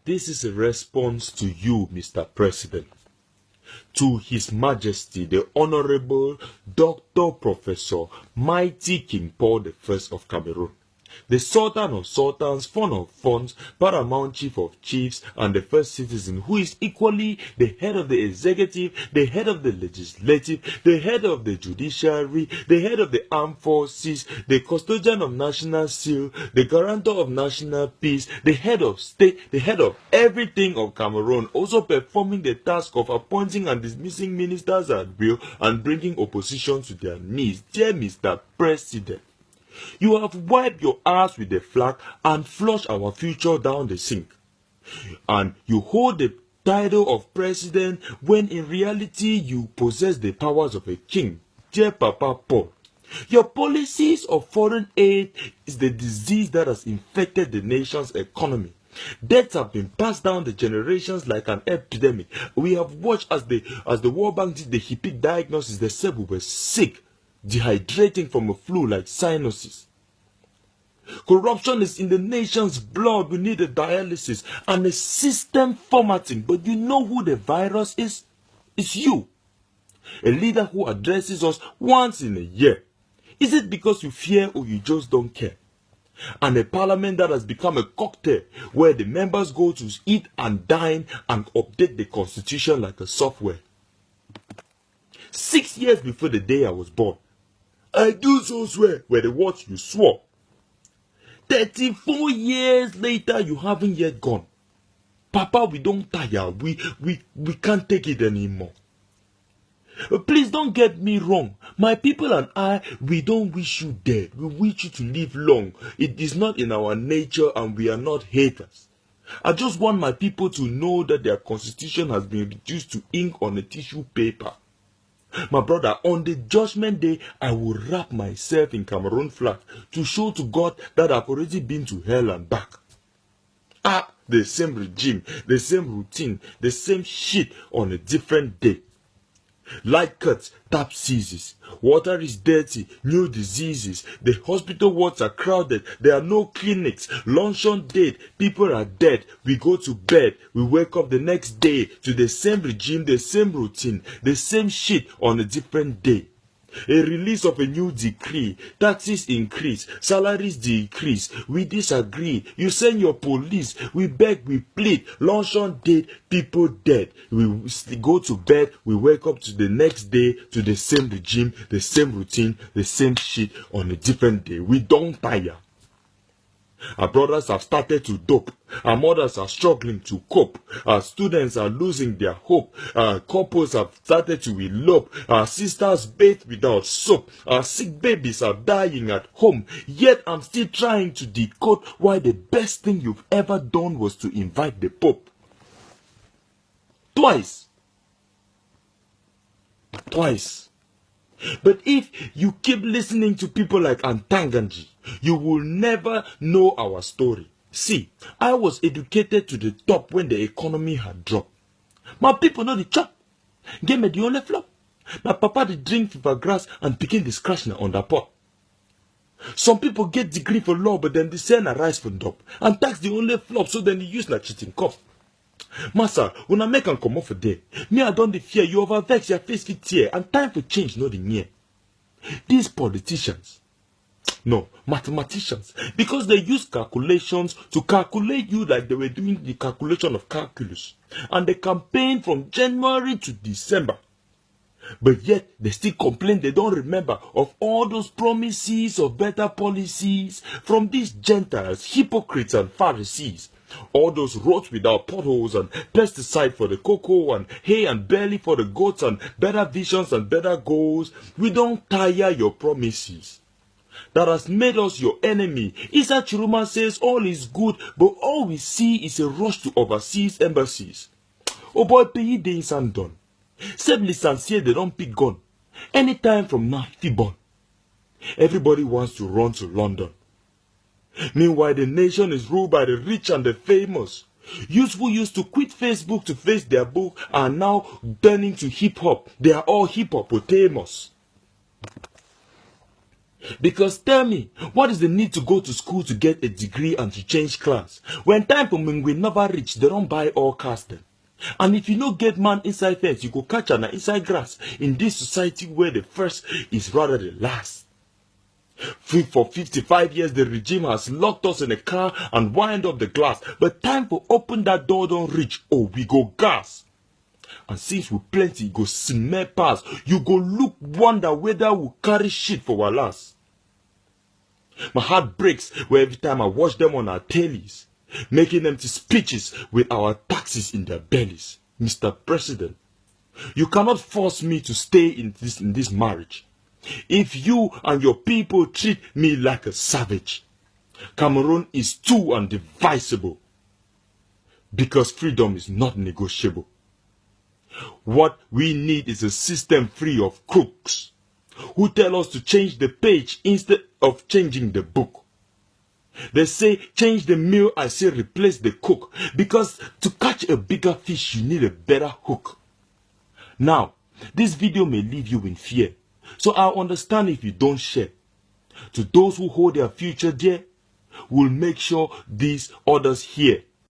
This is a response to you, Mr. President, to His Majesty, the Honorable Dr. Professor Mighty King Paul I of Cameroon, the Sultan of Sultans, Fon of Fons, Paramount Chief of Chiefs, and the first citizen, who is equally the head of the executive, the head of the legislative, the head of the judiciary, the head of the armed forces, the custodian of national seal, the guarantor of national peace, the head of state, the head of everything of Cameroon, also performing the task of appointing and dismissing ministers at will and bringing opposition to their knees. Dear Mr. President, you have wiped your ass with the flag and flushed our future down the sink. And you hold the title of president when in reality you possess the powers of a king. Dear Papa Paul, your policies of foreign aid is the disease that has infected the nation's economy. Deaths have been passed down the generations like an epidemic. We have watched as the World Bank did the HIPIC diagnosis. They said we were sick, dehydrating from a flu like sinuses. Corruption is in the nation's blood. We need a dialysis and a system formatting. But you know who the virus is? It's you. A leader who addresses us once in a year. Is it because you fear or you just don't care? And a parliament that has become a cocktail where the members go to eat and dine and update the constitution like a software. 6 years before the day I was born, I do so swear were the words you swore. 34 years later, you haven't yet gone. Papa, we don't tire. We can't take it anymore. Please don't get me wrong. My people and I, we don't wish you dead. We wish you to live long. It is not in our nature and we are not haters. I just want my people to know that their constitution has been reduced to ink on a tissue paper. My brother, on the judgment day, I will wrap myself in Cameroon flag to show to God that I've already been to hell and back. The same regime, the same routine, the same shit on a different day. Light cuts, tap seizes. Water is dirty, new diseases. The hospital wards are crowded. There are no clinics. Luncheon date, people are dead. We go to bed. We wake up the next day to the same regime, the same routine, the same shit on a different day. A release of a new decree. Taxes increase, salaries decrease. We disagree. You send your police. We beg, we plead. Luncheon date, people dead. We go to bed. We wake up to the next day to the same regime, the same routine, the same shit on a different day. We don't tire. Our brothers have started to dope. Our mothers are struggling to cope. Our students are losing their hope. Our couples have started to elope. Our sisters bathe without soap. Our sick babies are dying at home. Yet I'm still trying to decode why the best thing you've ever done was to invite the Pope. Twice. But if you keep listening to people like Antanganji, you will never know our story. See, I was educated to the top when the economy had dropped. My people know the chop. Give me the only flop. My papa dey drink fever grass and picking the scratch na on the pot. Some people get degree for law, but then they sell na rice for top. And tax the only flop, so then they use na cheating cup. Massa, when I make and come off for day, me I don't fear you overvex your face fit tear, and time for change no the near. These politicians, no, mathematicians, because they use calculations to calculate you like they were doing the calculation of calculus. And they campaign from January to December. But yet, they still complain they don't remember of all those promises of better policies from these Gentiles, hypocrites and Pharisees. All those roads without potholes and pesticide for the cocoa and hay and barley for the goats and better visions and better goals. We don't tire your promises. That has made us your enemy. Isa Chiruma says all is good, but all we see is a rush to overseas embassies. Oh boy, pay days and done. Same licenciés, they don't pick gun. Anytime from now, he born. Everybody wants to run to London. Meanwhile, the nation is ruled by the rich and the famous. Youths who used to quit Facebook to face their book are now turning to hip-hop. They are all hip-hopotamus. Because tell me, what is the need to go to school to get a degree and to change class? When time for Mingwe never reach, they don't buy all cars then. And if you no get man inside fence, you go catch an inside grass. In this society where the first is rather the last. For 55 years, the regime has locked us in a car and wind up the glass. But time for open that door don't reach. Oh, we go gas. And since we plenty, go smell pass. You go look wonder whether we carry shit for our last. My heart breaks where every time I watch them on our tellies, making empty speeches with our taxes in their bellies. Mr. President, you cannot force me to stay in this marriage. If you and your people treat me like a savage, Cameroon is too undivisible. Because freedom is not negotiable. What we need is a system free of crooks who tell us to change the page instead of changing the book. They say change the meal, I say replace the cook. Because to catch a bigger fish you need a better hook. Now, this video may leave you in fear. So I understand if you don't share. To those who hold their future dear, we'll make sure these others hear.